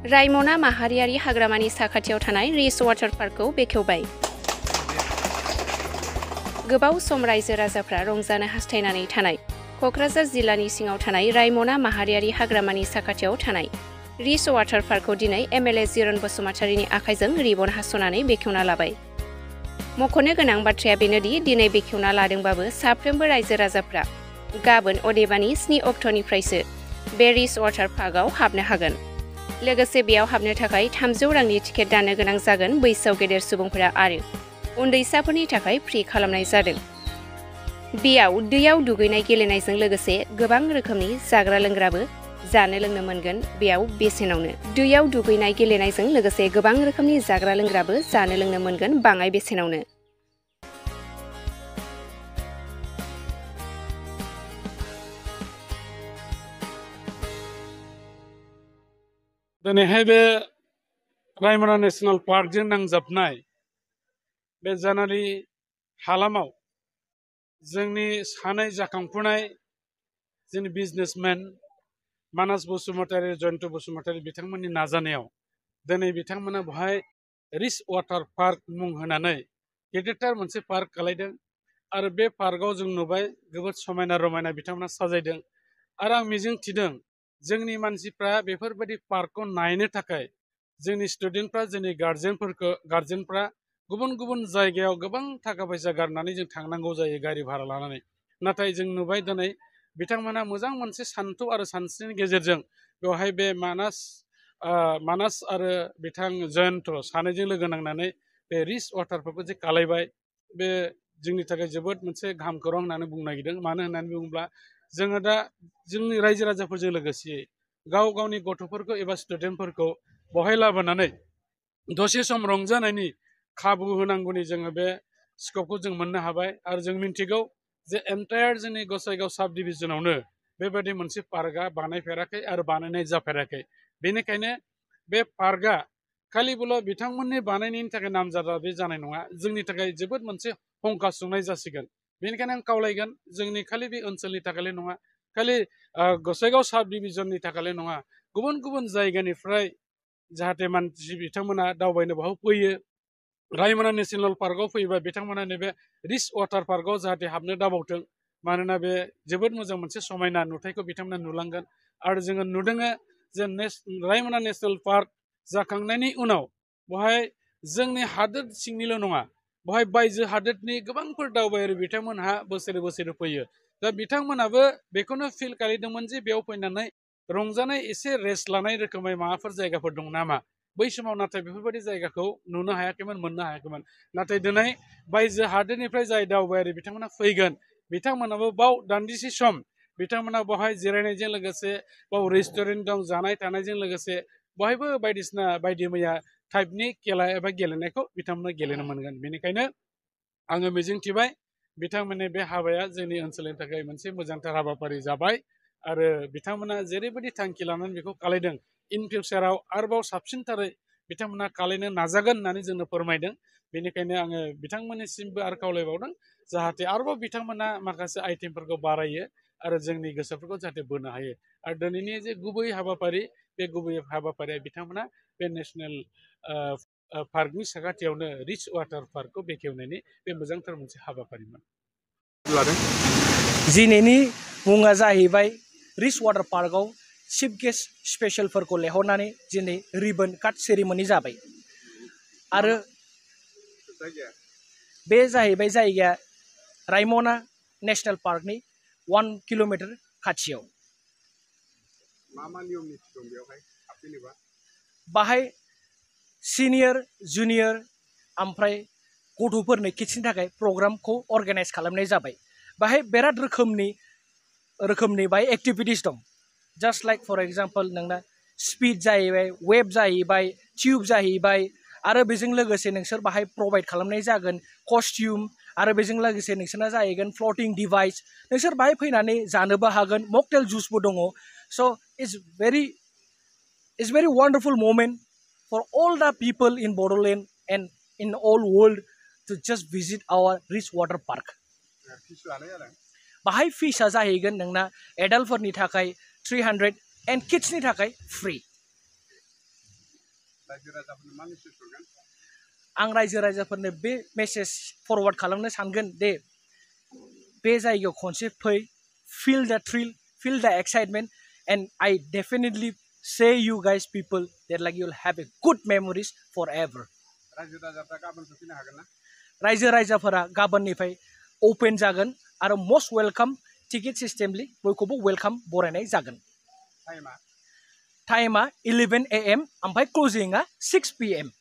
रायमना माहारियारि हाग्रामानि साखाथियाव थानाय रिच वाटार पार्कखौ बेखेवबाय। गोबाव सम रायजो राजाफ्रा रंजानो हास्थायनानै थानाय क'क्राझार जिल्लानि सिङाव थानाय रायमना माहारियारि हाग्रामानि साखाथियाव थानाय रिच वाटार पार्कखौ दिनै एमएलए जिरन बसुमतारीनि आखाइजों रिबन हास'नानै बेखेवना लाबाय। मख'नो गोनां बाथ्राया बेनोदि दिनै बेखेवना लादोंबाबो साफ्रोमबो रायजो राजाफ्रा गाबोन अदेबानि 7 अक्ट'निफ्रायसो बे रिच वाटार पार्कआव हाबनो हागोन। लोगोसे बेयाव हाबनो थाखाय 300 रांनि टिकेट दाननो गोनां जागोन। बैसोआव गेदेर सुबुंफोरा आरो उन्दैसाफोरनि थाखाय फ्रि खालामनाय जादों। बेयाव दैयाव दुगैनाय गेलेनायजों लोगोसे गोबां रोखोमनि जाग्रा लोंग्राबो जानो लोंनो मोनगोन बेयाव बेसेनावनो। दैयाव दुगैनाय गेलेनायजों लोगोसे गोबां रोखोमनि जाग्रा लोंग्राबो जानो लोंनो मोनगोन बाङाय बेसेनावनो। दिनैहाय बे रायमना नेशनेल पार्कजों नांजाबनाय बे जानुवारि हालामाव जोंनि सानै जाखांफुनाय जोंनि बिजनेसमेन मानास बसुमतारी जयन्त बसुमतारी बिथांमोननि नाजानायाव दिनै बिथांमोना बेवहाय रिच वाटार पार्क मुं होनानै गेदेरथार मोनसे पार्क खालायदों। आरो बे पार्कआव जों नुबाय जोबोद समायना रमायना बिथांमोना साजायदों। आरो आं मिजिं थिदों जोंनि मानसिफ्रा बेफोरबायदि पार्कखौ नायनो थाखाय जोंनि स्टुडेन्टफ्रा जोंनि गार्जेनफ्रा गुबुन गुबुन जायगायाव गोबां थाखा फैसा गारनानै जों थांनांगौ जायो गारि भारा लानानै। नाथाय जों नुबाय दिनै बिथांमोना मोजां मोनसे सान्थौ आरो सानस्रिनि गेजेरजों बेवहाय बे मानास आरो बिथां जयन्त सानैजों लोगो नांनानै बे रिच वाटार पार्कखौ जे खालायबाय बे जोंनि थाखाय जोबोद मोनसे गाहाम खौरां होननानै बुंनो नागिरदों। मानो होननानै बुङोब्ला जोङो दा जोंनि रायजो राजाफोरजों लोगोसे गाव गावनि गथ'फोरखौ एबा स्टुडेन्टफोरखौ बहाय लाबोनानै दसे सम रंजानायनि खाबु होनांगौनि जोङो बे स्कपखौ जों मोननो हाबाय। आरो जों मिन्थिगौ जे एन्टायार जोंनि गसाइगाव साब डिभिजनावनो बेबायदि मोनसे पार्कआ बानायफेराखै आरो बानायनाय जाफेराखै। बेनिखायनो बे पार्कआ खालिबोल' बिथांमोननि बानायनायनि थाखाय नामजादा बे जानाय नङा, जोंनि थाखाय जोबोद मोनसे हंखा संनाय जासिगोन। बेनिखायनो आं खावलायगोन जोंनि खालि बे ओनसोलनि थाखायल' नङा, खालि गसाइगाव साब डिभिजननि थाखायल' नङा, गुबुन गुबुन जायगानिफ्राय जाहाथे मानसि बिथांमोना दावबायनो बाव फैयो। रायमना नेशनेल पार्कआव फैयोबा बिथांमोना नैबे रिच वाटार पार्कआव जाहाथे हाबनो दाबावथों। मानोना बे जोबोद मोजां मोनसे समायना नुथायखौ बिथांमोना नुलांगोन। आरो जोङो नुदों जे रायमना नेशनेल पार्क जाखांनायनि उनाव बेवहाय जोंनि हादोर सिंनिल' नङा, बेवहाय बायजो हादोरनि गोबांफोर दावबायारि बिथांमोनहा बोसोरे बोसोरे फैयो। दा बिथांमोनाबो बेखौनो फिल खालामदोंमोन जे बेयाव फैनानै रंजानाय एसे रेस्ट लानाय रोखोमै माबाफोर जायगाफोर दं नामा। बै समाव नाथाय बेफोरबायदि जायगाखौ नुनो हायाखैमोन, मोननो हायाखैमोन। नाथाय दिनै बायजो हादोरनिफ्राय जाय दावबायारि बिथांमोना फैगोन बिथांमोनाबो बाव दान्दिसे सम बिथांमोना बेवहाय जिरायनायजों लोगोसे बाव रेस्टुरेन्ट दं, जानाय थानायजों लोगोसे बहायबो बायदिसिना बायदि मैया टाइपनि खेला एबा गेलेनायखौ बिथांमोना गेलेनो मोनगोन। बेनिखायनो आङो मिजिंथिबाय बिथांमोननि बे हाबाया जोंनि ओनसोलनि थाखाय मोनसे मोजांथार हाबाफारि जाबाय। आरो बिथांमोना जेरैबायदि थांखि लानानै बेखौ खालायदों इन फिउचाराव आरोबाव साबसिनथारै बिथांमोना खालायनो नाजागोन होननानै जोंनो फोरमायदों। बेनिखायनो आङो बिथांमोननिसिमबो आरो खावलायबावदों जाहाथे आरोबाव बिथांमोना माखासे आइटेमफोरखौ बारायो आरो जोंनि गोसोफोरखौ जाहाथे बोनो हायो। आरो दिनैनि जे गुबै हाबाफारि बे गुबै हाबाफारिया बिथांमोना बे नेशनेल पार्कनि साखाथियावनो रिच वाटार पार्कखौ बेखेवनायनि बे मोजांथार मोनसे हाबाफारिमोन। दिनैनि मुङा जाहैबाय रिच वाटार पार्कआव चिफ गेस्ट स्पेशेलफोरखौ लेंहरनानै दिनै रिबन काट सेरिमनि जाबाय। आरो बे जाहैबाय जायगाया रायमना नेशनेल पार्कनि 1 किल'मिटार खाथियाव। बाहाय सिनियर जुनियर ओमफ्राय गथ'फोरनो किड्सनि थाखाय प्रग्रामखौ अर्गानाइज खालामनाय जाबाय। बाहाय बिराद रोखोमनि बाहाय एक्टिभिटिस दं। जास्ट लाइक फर एग्जाम्पल नोंना स्पिड जाहैबाय, वेब जाहैबाय, टिउब जाहैबाय। आरो बेजों लोगोसे नोंसोर बाहाय प्रभाइड खालामनाय जागोन कस्टिउम। आरो बेजों लोगोसे नोंसोरना जाहैगोन फ्लटिं डिभाइस। नोंसोर बाहाय फैनानै जानोबो हागोन, मकटेल जुसबो दङ। So' it's very wonderful moment for all the people in Bodoland and in all world to just visit our rich water park. बाहाय फिसआ जाहैगोन नोंना एडाल्टफोरनि थाखाय 300 एन्ड किड्सनि थाखाय फ्रि। रायजो राजाफोरनो मा मेसेज हरगोन? आं रायजो राजाफोरनो बे मेसेज फरवार्ड खालामनो सानगोन दे बे जायगायाव खनसे फै, feel the thrill, feel the excitement, and I definitely say you guys people that like you'll have a good memories forever. रायजो राजाफ्रा गाबोन फैनो हागोन ना? रायजो राजाफोरा गाबोननिफ्राय ओपन जागोन आरो most welcome टिकेट सिस्टेमलि बयखौबो वेलकाम बरायनाय जागोन। टाइमा 11 AM ओमफ्राय क्लोजिंआ 6 PM।